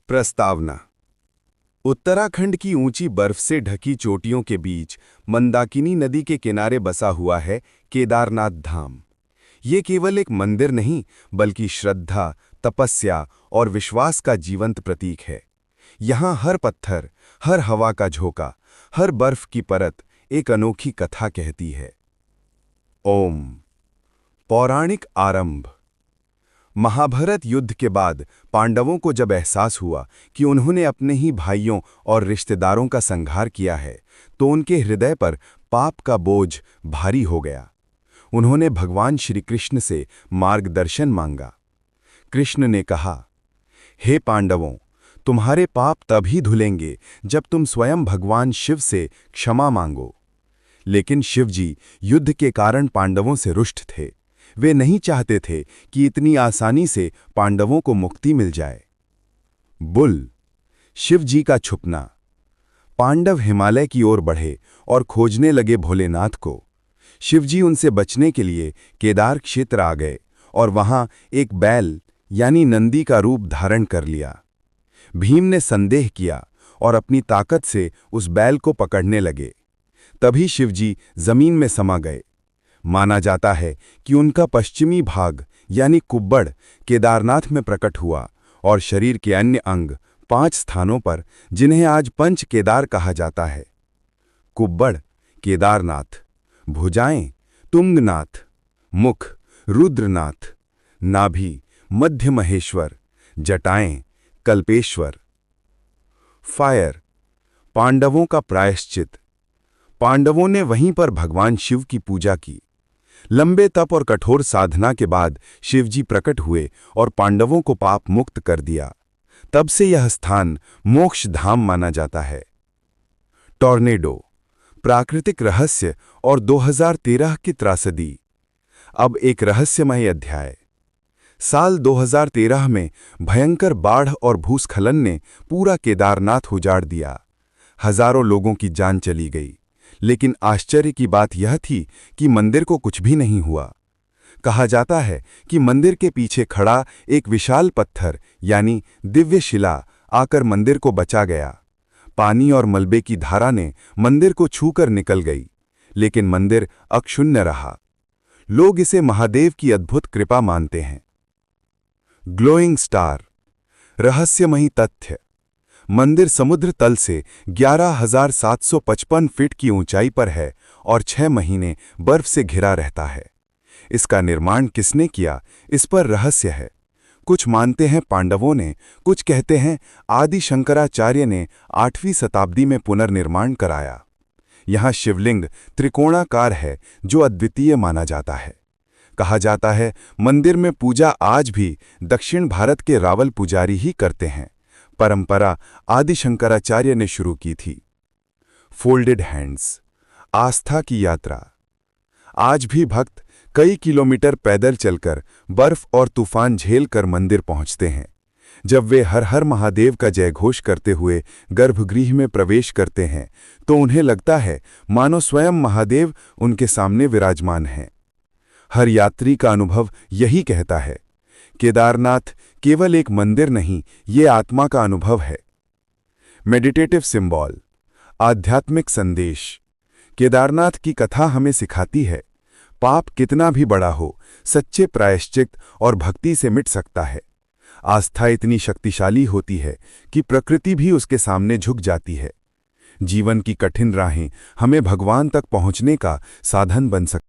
प्रस्तावना। उत्तराखंड की ऊंची बर्फ से ढकी चोटियों के बीच मंदाकिनी नदी के किनारे बसा हुआ है केदारनाथ धाम। ये केवल एक मंदिर नहीं, बल्कि श्रद्धा, तपस्या और विश्वास का जीवंत प्रतीक है। यहाँ हर पत्थर, हर हवा का झोंका, हर बर्फ की परत एक अनोखी कथा कहती है। ओम। पौराणिक आरंभ। महाभारत युद्ध के बाद पांडवों को जब एहसास हुआ कि उन्होंने अपने ही भाइयों और रिश्तेदारों का संहार किया है, तो उनके हृदय पर पाप का बोझ भारी हो गया। उन्होंने भगवान श्री कृष्ण से मार्गदर्शन मांगा। कृष्ण ने कहा, हे पांडवों, तुम्हारे पाप तभी धुलेंगे जब तुम स्वयं भगवान शिव से क्षमा मांगो। लेकिन शिवजी युद्ध के कारण पांडवों से रुष्ट थे। वे नहीं चाहते थे कि इतनी आसानी से पांडवों को मुक्ति मिल जाए। बुल। शिवजी का छुपना। पांडव हिमालय की ओर बढ़े और खोजने लगे भोलेनाथ को। शिवजी उनसे बचने के लिए केदार क्षेत्र आ गए और वहां एक बैल यानी नंदी का रूप धारण कर लिया। भीम ने संदेह किया और अपनी ताकत से उस बैल को पकड़ने लगे। तभी शिवजी जमीन में समा गए। माना जाता है कि उनका पश्चिमी भाग यानी कुब्बड़ केदारनाथ में प्रकट हुआ और शरीर के अन्य अंग 5 स्थानों पर, जिन्हें आज पंच केदार कहा जाता है। कुब्बड़ केदारनाथ, भुजाएं तुंगनाथ, मुख रुद्रनाथ, नाभि मध्य महेश्वर, जटाएं कल्पेश्वर। फायर। पांडवों का प्रायश्चित। पांडवों ने वहीं पर भगवान शिव की पूजा की। लंबे तप और कठोर साधना के बाद शिवजी प्रकट हुए और पांडवों को पाप मुक्त कर दिया। तब से यह स्थान मोक्ष धाम माना जाता है। टॉर्नेडो। प्राकृतिक रहस्य और 2013 की त्रासदी। अब एक रहस्यमय अध्याय। साल 2013 में भयंकर बाढ़ और भूस्खलन ने पूरा केदारनाथ उजाड़ दिया। हजारों लोगों की जान चली गई। लेकिन आश्चर्य की बात यह थी कि मंदिर को कुछ भी नहीं हुआ। कहा जाता है कि मंदिर के पीछे खड़ा एक विशाल पत्थर यानी दिव्य शिला आकर मंदिर को बचा गया। पानी और मलबे की धारा ने मंदिर को छूकर निकल गई, लेकिन मंदिर अक्षुण्ण रहा। लोग इसे महादेव की अद्भुत कृपा मानते हैं। Glowing star. रहस्यमयी तथ्य। मंदिर समुद्र तल से 11,755 फीट की ऊंचाई पर है और 6 महीने बर्फ से घिरा रहता है। इसका निर्माण किसने किया, इस पर रहस्य है। कुछ मानते हैं पांडवों ने, कुछ कहते हैं आदि शंकराचार्य ने 8वीं शताब्दी में पुनर्निर्माण कराया। यहाँ शिवलिंग त्रिकोणाकार है, जो अद्वितीय माना जाता है। कहा जाता है मंदिर में पूजा आज भी दक्षिण भारत के रावल पुजारी ही करते हैं। परंपरा आदि शंकराचार्य ने शुरू की थी। Folded hands. आस्था की यात्रा। आज भी भक्त कई किलोमीटर पैदल चलकर बर्फ और तूफान झेल कर मंदिर पहुंचते हैं। जब वे हर हर महादेव का जयघोष करते हुए गर्भगृह में प्रवेश करते हैं, तो उन्हें लगता है मानो स्वयं महादेव उनके सामने विराजमान हैं। हर यात्री का अनुभव यही कहता है, केदारनाथ केवल एक मंदिर नहीं, ये आत्मा का अनुभव है। Meditative symbol. आध्यात्मिक संदेश। केदारनाथ की कथा हमें सिखाती है, पाप कितना भी बड़ा हो, सच्चे प्रायश्चित और भक्ति से मिट सकता है। आस्था इतनी शक्तिशाली होती है कि प्रकृति भी उसके सामने झुक जाती है। जीवन की कठिन राहें हमें भगवान तक पहुंचने का साधन बन सकती हैं।